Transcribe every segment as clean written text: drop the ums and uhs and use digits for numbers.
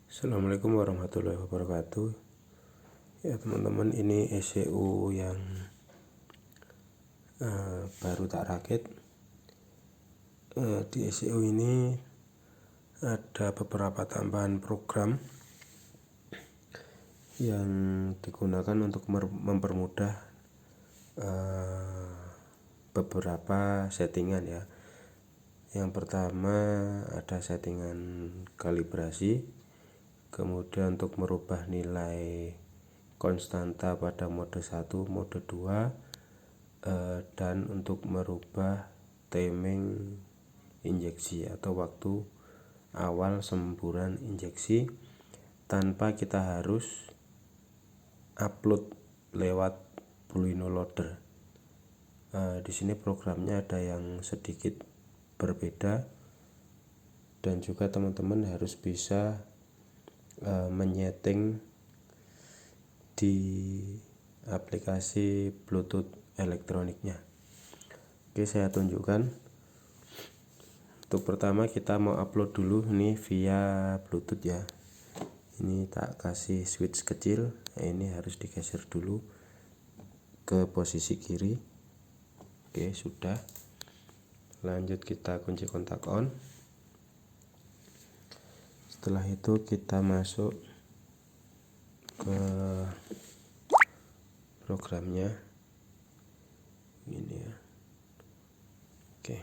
Assalamualaikum warahmatullahi wabarakatuh. Ya teman-teman, ini ECU yang baru tak rakit. Di ECU ini ada beberapa tambahan program yang digunakan untuk mempermudah beberapa settingan ya. Yang pertama ada settingan kalibrasi, kemudian untuk merubah nilai konstanta pada mode 1, mode 2, dan untuk merubah timing injeksi atau waktu awal semburan injeksi tanpa kita harus upload lewat Bluino Loader. Di sini programnya ada yang sedikit berbeda, dan juga teman-teman harus bisa menyeting di aplikasi Bluetooth elektroniknya. Oke, saya tunjukkan. Untuk pertama kita mau upload dulu ini via Bluetooth ya. Ini tak kasih switch kecil. Ini harus digeser dulu ke posisi kiri. Oke, sudah. Lanjut kita kunci kontak on. Setelah itu kita masuk ke programnya ini ya. Oke,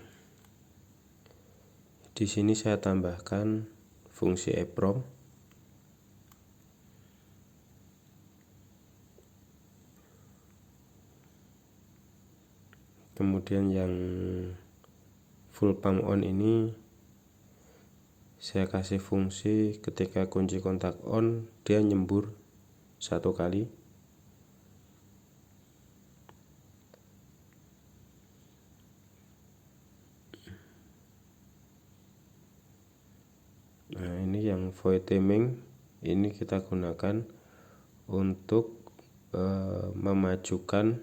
di sini saya tambahkan fungsi EEPROM. Kemudian yang full pump on ini saya kasih fungsi ketika kunci kontak on dia nyembur 1 kali. Nah, ini yang void timing ini kita gunakan untuk memajukan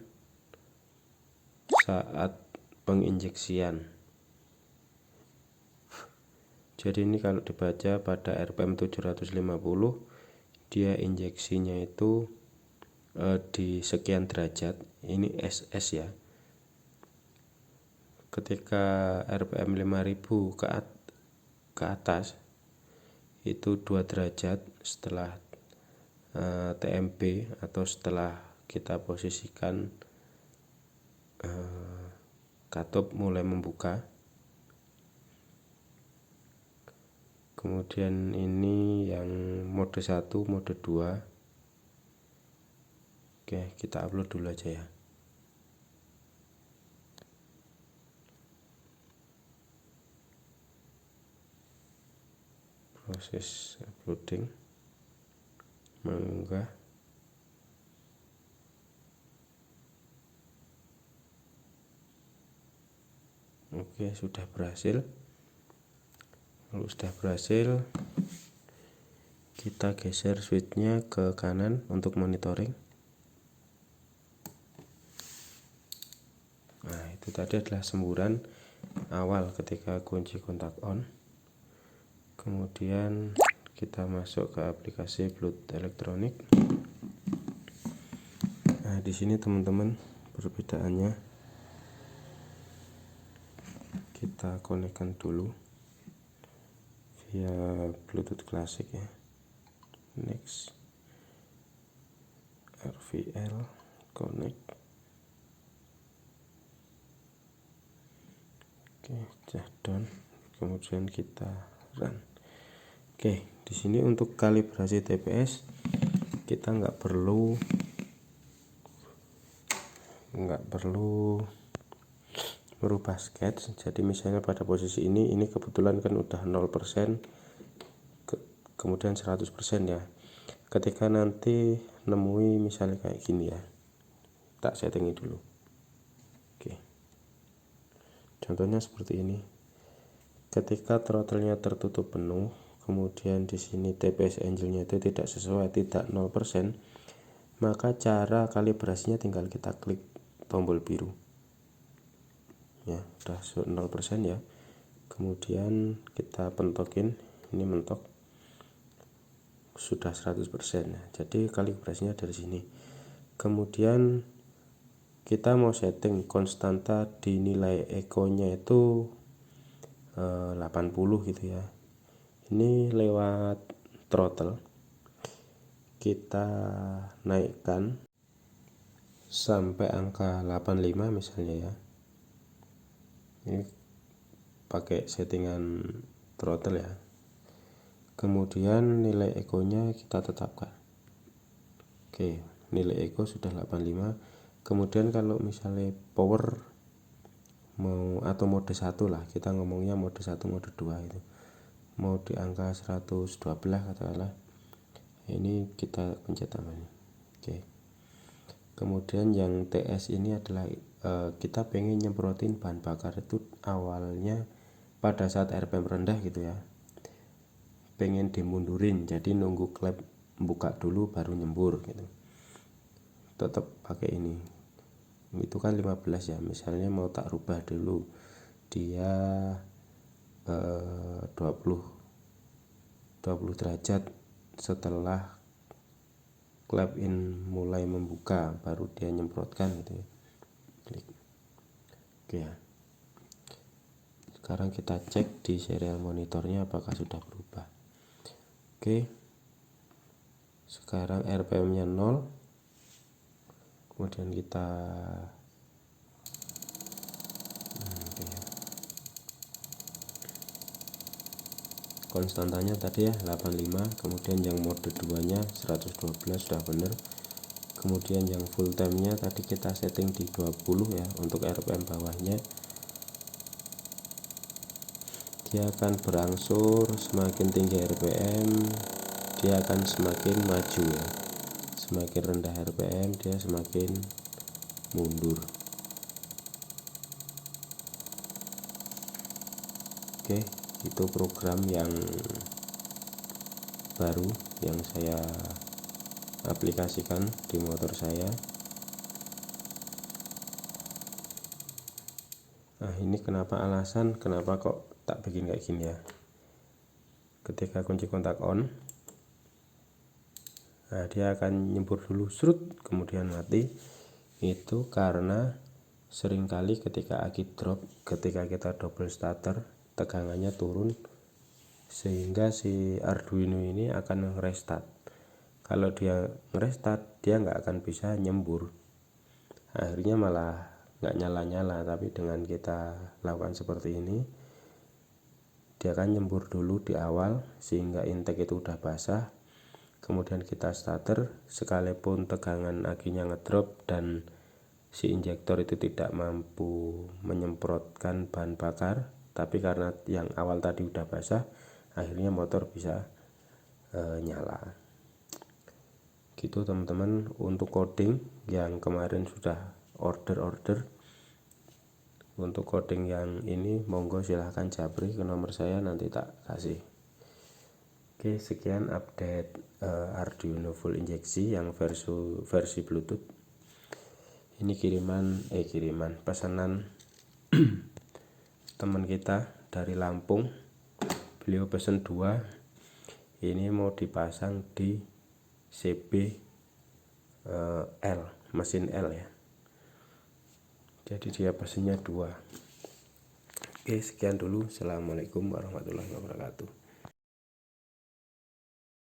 saat penginjeksian. Jadi ini kalau dibaca pada RPM 750 dia injeksinya itu di sekian derajat. Ini SS ya. Ketika RPM 5000 ke atas itu 2 derajat setelah TMP atau setelah kita posisikan katup mulai membuka. Kemudian ini yang mode 1, mode 2. Oke, kita upload dulu aja ya. Proses uploading, mengunggah. Oke, sudah berhasil. Kalau sudah berhasil, kita geser switchnya ke kanan untuk monitoring. Nah, itu tadi adalah semburan awal ketika kunci kontak on. Kemudian kita masuk ke aplikasi Bluetooth elektronik. Nah, di sini teman-teman perbedaannya. Kita konekkan dulu via Bluetooth klasik ya. Next, RVL connect. Oke, down. Kemudian kita run. Oke, di sini untuk kalibrasi TPS kita nggak perlu merubah sketch. Jadi misalnya pada posisi ini kebetulan kan udah 0%, kemudian 100% ya. Ketika nanti nemui misalnya kayak gini ya, tak settingi dulu. Oke, contohnya seperti ini. Ketika throttle-nya tertutup penuh, kemudian di sini TPS angle-nya itu tidak sesuai, tidak 0%, maka cara kalibrasinya tinggal kita klik tombol biru ya, udah 0% ya. Kemudian kita pentokin, ini mentok. sudah 100% ya. Jadi kalibrasinya dari sini. Kemudian kita mau setting konstanta di nilai ekonya itu 80 gitu ya. Ini lewat throttle kita naikkan sampai angka 85 misalnya ya. Ini pakai settingan throttle ya. Kemudian nilai ekonya kita tetapkan. Oke, nilai eko sudah 85. Kemudian kalau misalnya power mau atau mode 1 lah, kita ngomongnya mode 1 mode 2 itu mau di angka 112 katakanlah, ini kita pencet tambahnya. Oke, kemudian yang TS ini adalah kita pengen nyemprotin bahan bakar itu awalnya pada saat RPM rendah gitu ya, pengen dimundurin, jadi nunggu klep buka dulu baru nyembur gitu. Tetap pakai ini, itu kan 15 ya, misalnya mau tak rubah dulu dia 20 derajat setelah clap in mulai membuka baru dia nyemprotkan gitu ya. Klik. Oke ya, sekarang kita cek di serial monitornya apakah sudah berubah. Oke, sekarang RPM nya 0. Kemudian kita konstantanya tadi ya 85, kemudian yang mode 2 nya 112 sudah benar. Kemudian yang full time nya tadi kita setting di 20 ya. Untuk RPM bawahnya dia akan berangsur, semakin tinggi RPM dia akan semakin maju ya, semakin rendah RPM dia semakin mundur. Oke, itu program yang baru yang saya aplikasikan di motor saya. Nah, ini alasan kenapa kok tak bikin kayak gini ya. Ketika kunci kontak on, nah dia akan nyembur dulu serut kemudian mati. Itu karena seringkali ketika aki drop, ketika kita double starter, tegangannya turun sehingga si Arduino ini akan restart. Kalau dia restart dia nggak akan bisa nyembur, akhirnya malah nggak nyala-nyala. Tapi dengan kita lakukan seperti ini, dia akan nyembur dulu di awal sehingga intake itu udah basah. Kemudian kita starter, sekalipun tegangan akinya ngedrop dan si injektor itu tidak mampu menyemprotkan bahan bakar, tapi karena yang awal tadi udah basah, akhirnya motor bisa nyala. Gitu teman-teman, untuk coding yang kemarin sudah order. Untuk coding yang ini monggo silahkan japri ke nomor saya, nanti tak kasih. Oke, sekian update Arduino full injeksi yang versi Bluetooth. Ini kiriman pesanan teman kita dari Lampung. Beliau pesen 2. Ini mau dipasang di CB L, mesin L ya. Jadi dia pesennya 2. Oke, sekian dulu. Assalamualaikum warahmatullahi wabarakatuh.